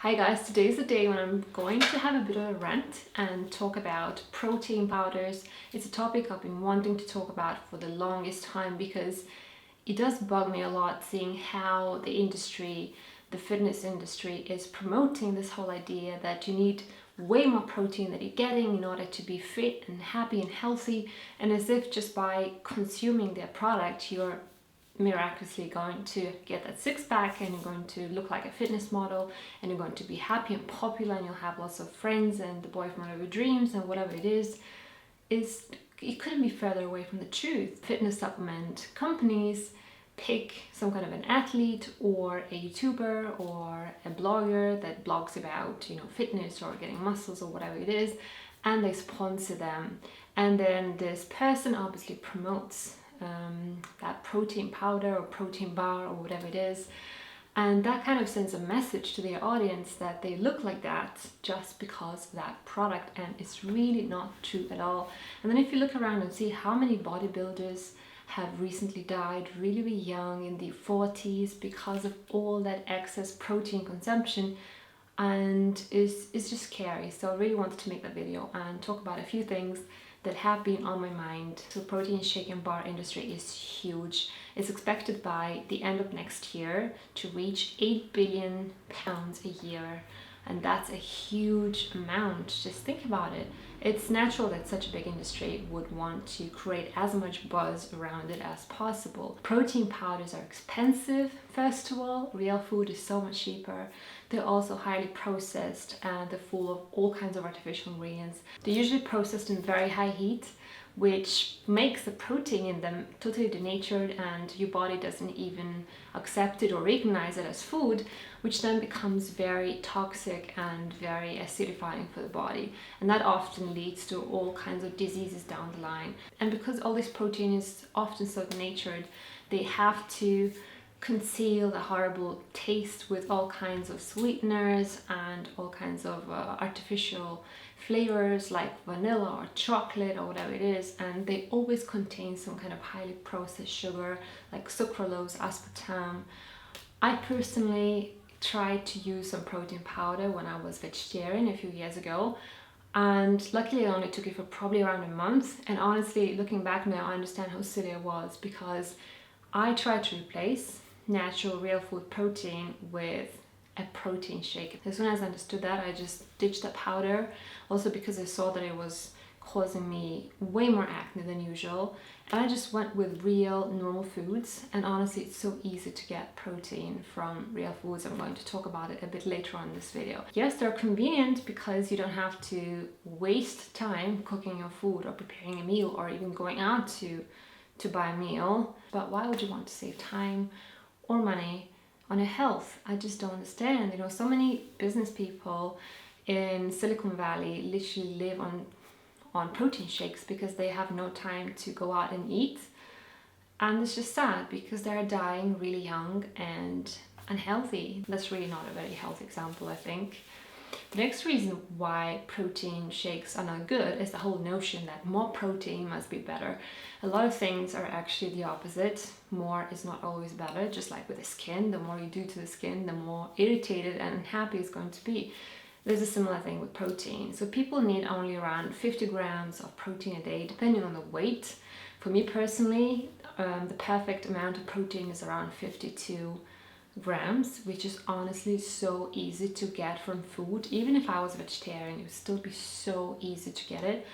Hi guys, today is the day when I'm going to have a bit of a rant and talk about protein powders. It's a topic I've been wanting to talk about for the longest time because it does bug me a lot seeing how the industry, the fitness industry, is promoting this whole idea that you need way more protein than you're getting in order to be fit and happy and healthy, and as if just by consuming their product you're miraculously going to get that six-pack and you're going to look like a fitness model and you're going to be happy and popular and you'll have lots of friends and the boyfriend of your dreams and whatever it is it couldn't be further away from the truth. Fitness supplement companies pick some kind of an athlete or a YouTuber or a blogger that blogs about, fitness or getting muscles or whatever it is, and they sponsor them, and then this person obviously promotes that protein powder or protein bar or whatever it is, and that kind of sends a message to their audience that they look like that just because of that product, and it's really not true at all. And then if you look around and see how many bodybuilders have recently died really, really young in the 40s because of all that excess protein consumption, and it's just scary. So I really wanted to make that video and talk about a few things that have been on my mind. So protein shake and bar industry is huge. It's expected by the end of next year to reach 8 billion pounds a year, and that's a huge amount. Just think about it. It's natural that such a big industry would want to create as much buzz around it as possible. Protein powders are expensive, first of all. Real food is so much cheaper. They're also highly processed and they're full of all kinds of artificial ingredients. They're usually processed in very high heat, which makes the protein in them totally denatured, and your body doesn't even accept it or recognize it as food, which then becomes very toxic and very acidifying for the body, and that often leads to all kinds of diseases down the line. And because all this protein is often so denatured, they have to conceal the horrible taste with all kinds of sweeteners and all kinds of artificial flavors like vanilla or chocolate or whatever it is, and they always contain some kind of highly processed sugar like sucralose, aspartame. I personally tried to use some protein powder when I was vegetarian a few years ago, and luckily I only took it for probably around a month, and honestly looking back now I understand how silly I was, because I tried to replace natural real food protein with a protein shake. As soon as I understood that, I just ditched the powder, also because I saw that it was causing me way more acne than usual, and I just went with real normal foods. And honestly, it's so easy to get protein from real foods. I'm going to talk about it a bit later on in this video. Yes, they're convenient because you don't have to waste time cooking your food or preparing a meal or even going out to buy a meal, but why would you want to save time or money on your health? I just don't understand. So many business people in Silicon Valley literally live on protein shakes because they have no time to go out and eat, and it's just sad because they're dying really young and unhealthy. That's really not a very healthy example, I think. The next reason why protein shakes are not good is the whole notion that more protein must be better. A lot of things are actually the opposite. More is not always better. Just like with the skin, the more you do to the skin, the more irritated and unhappy it's going to be. There's a similar thing with protein. So people need only around 50 grams of protein a day, depending on the weight. For me personally, the perfect amount of protein is around 52 grams, which is honestly so easy to get from food. Even if I was a vegetarian, it would still be so easy to get it.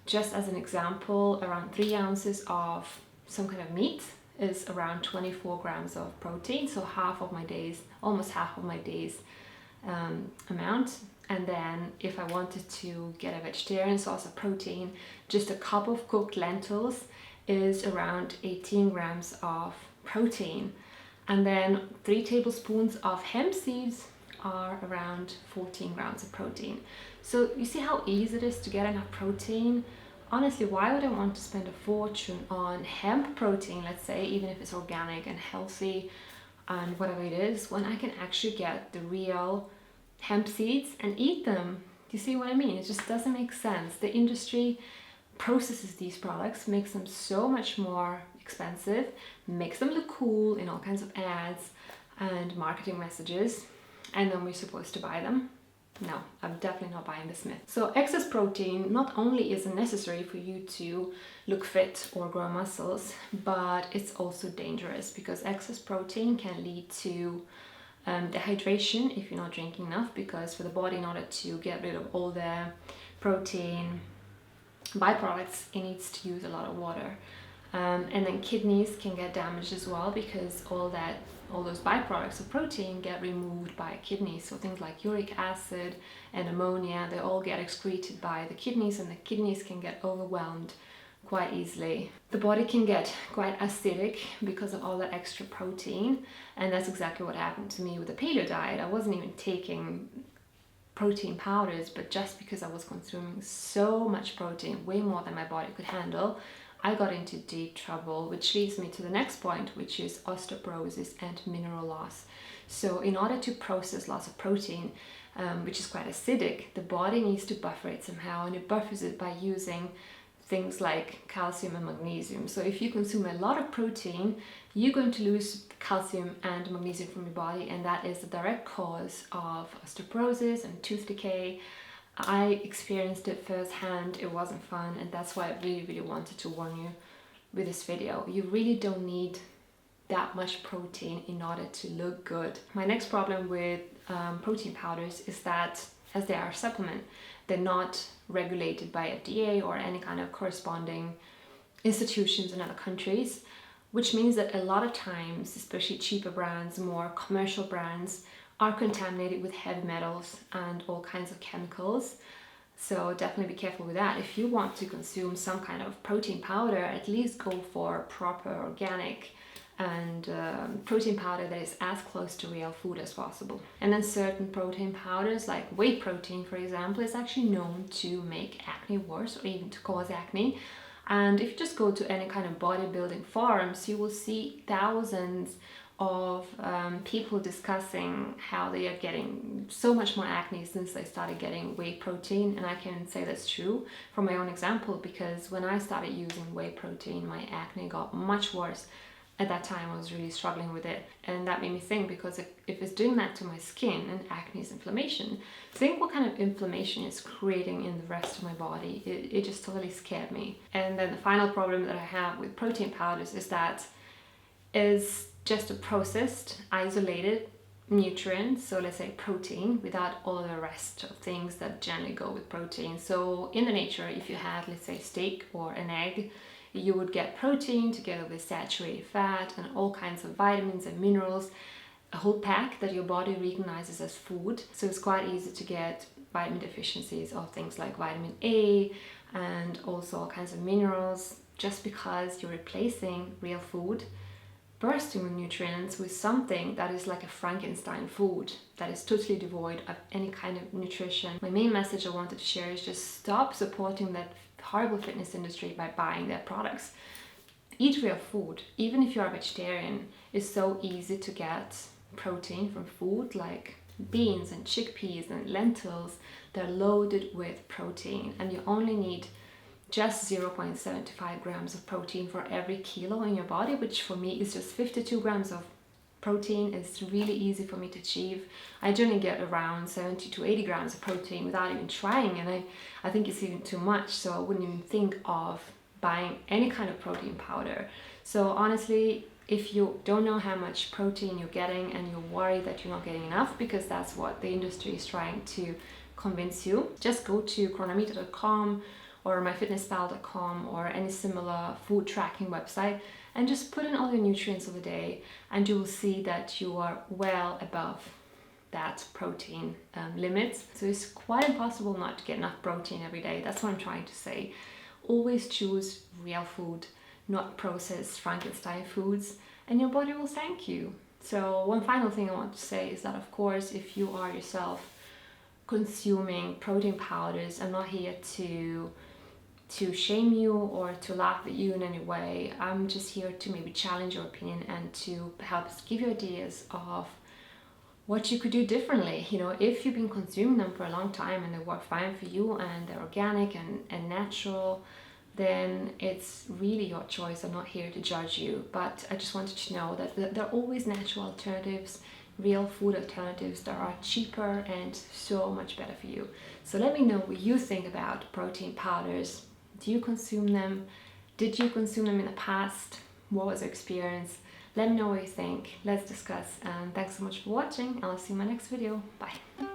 Just as an example, around 3 ounces of some kind of meat is around 24 grams of protein, so half of my days, almost half of my days amount. And then if I wanted to get a vegetarian source of protein, just a cup of cooked lentils is around 18 grams of protein. And then 3 tablespoons of hemp seeds are around 14 grams of protein. So you see how easy it is to get enough protein? Honestly, why would I want to spend a fortune on hemp protein, let's say, even if it's organic and healthy and whatever it is, when I can actually get the real hemp seeds and eat them? Do you see what I mean? It just doesn't make sense. The industry processes these products, makes them so much more expensive, makes them look cool in all kinds of ads and marketing messages, and then we're supposed to buy them. No, I'm definitely not buying this myth. So excess protein not only isn't necessary for you to look fit or grow muscles, but it's also dangerous because excess protein can lead to dehydration if you're not drinking enough, because for the body, in order to get rid of all the protein byproducts, it needs to use a lot of water. And then kidneys can get damaged as well, because all those byproducts of protein get removed by kidneys. So things like uric acid and ammonia, they all get excreted by the kidneys, and the kidneys can get overwhelmed quite easily. The body can get quite acidic because of all that extra protein, and that's exactly what happened to me with the paleo diet. I wasn't even taking protein powders, but just because I was consuming so much protein, way more than my body could handle, I got into deep trouble, which leads me to the next point, which is osteoporosis and mineral loss. So in order to process lots of protein, which is quite acidic, the body needs to buffer it somehow, and it buffers it by using things like calcium and magnesium. So if you consume a lot of protein, you're going to lose calcium and magnesium from your body, and that is the direct cause of osteoporosis and tooth decay. I experienced it firsthand. It wasn't fun, and that's why I really wanted to warn you with this video. You really don't need that much protein in order to look good. My next problem with protein powders is that, as they are a supplement, they're not regulated by FDA or any kind of corresponding institutions in other countries, which means that a lot of times, especially cheaper brands, more commercial brands, are contaminated with heavy metals and all kinds of chemicals. So definitely be careful with that. If you want to consume some kind of protein powder, at least go for proper organic and protein powder that is as close to real food as possible. And then certain protein powders, like whey protein for example, is actually known to make acne worse, or even to cause acne. And if you just go to any kind of bodybuilding forums, you will see thousands of people discussing how they are getting so much more acne since they started getting whey protein. And I can say that's true from my own example, because when I started using whey protein, my acne got much worse. At that time I was really struggling with it, and that made me think, because if it's doing that to my skin, and acne is inflammation, think what kind of inflammation it's creating in the rest of my body. It just totally scared me. And then the final problem that I have with protein powders is that is just a processed, isolated nutrient, so let's say protein, without all the rest of things that generally go with protein. So in the nature, if you had, let's say, steak or an egg, you would get protein together with saturated fat and all kinds of vitamins and minerals, a whole pack that your body recognizes as food. So it's quite easy to get vitamin deficiencies of things like vitamin A and also all kinds of minerals, just because you're replacing real food, bursting with nutrients, with something that is like a Frankenstein food that is totally devoid of any kind of nutrition. My main message I wanted to share is just stop supporting that horrible fitness industry by buying their products. Eat real food. Even if you're a vegetarian, it's so easy to get protein from food like beans and chickpeas and lentils. They're loaded with protein, and you only need just 0.75 grams of protein for every kilo in your body, which for me is just 52 grams of protein. Is really easy for me to achieve. I generally get around 70 to 80 grams of protein without even trying, and I think it's even too much, so I wouldn't even think of buying any kind of protein powder. So honestly, if you don't know how much protein you're getting and you're worried that you're not getting enough, because that's what the industry is trying to convince you, just go to chronometer.com or myfitnesspal.com or any similar food tracking website and just put in all your nutrients of the day, and you will see that you are well above that protein limits. So it's quite impossible not to get enough protein every day. That's what I'm trying to say. Always choose real food, not processed Frankenstein foods, and your body will thank you. So one final thing I want to say is that, of course, if you are yourself consuming protein powders, I'm not here to shame you or to laugh at you in any way. I'm just here to maybe challenge your opinion and to help give you ideas of what you could do differently. You know, if you've been consuming them for a long time and they work fine for you and they're organic and natural, then it's really your choice. I'm not here to judge you, but I just wanted to know that there are always natural alternatives. real food alternatives that are cheaper and so much better for you. So let me know what you think about protein powders. Do you consume them? Did you consume them in the past? What was your experience? Let me know what you think. Let's discuss. And thanks so much for watching. I'll see you in my next video. Bye.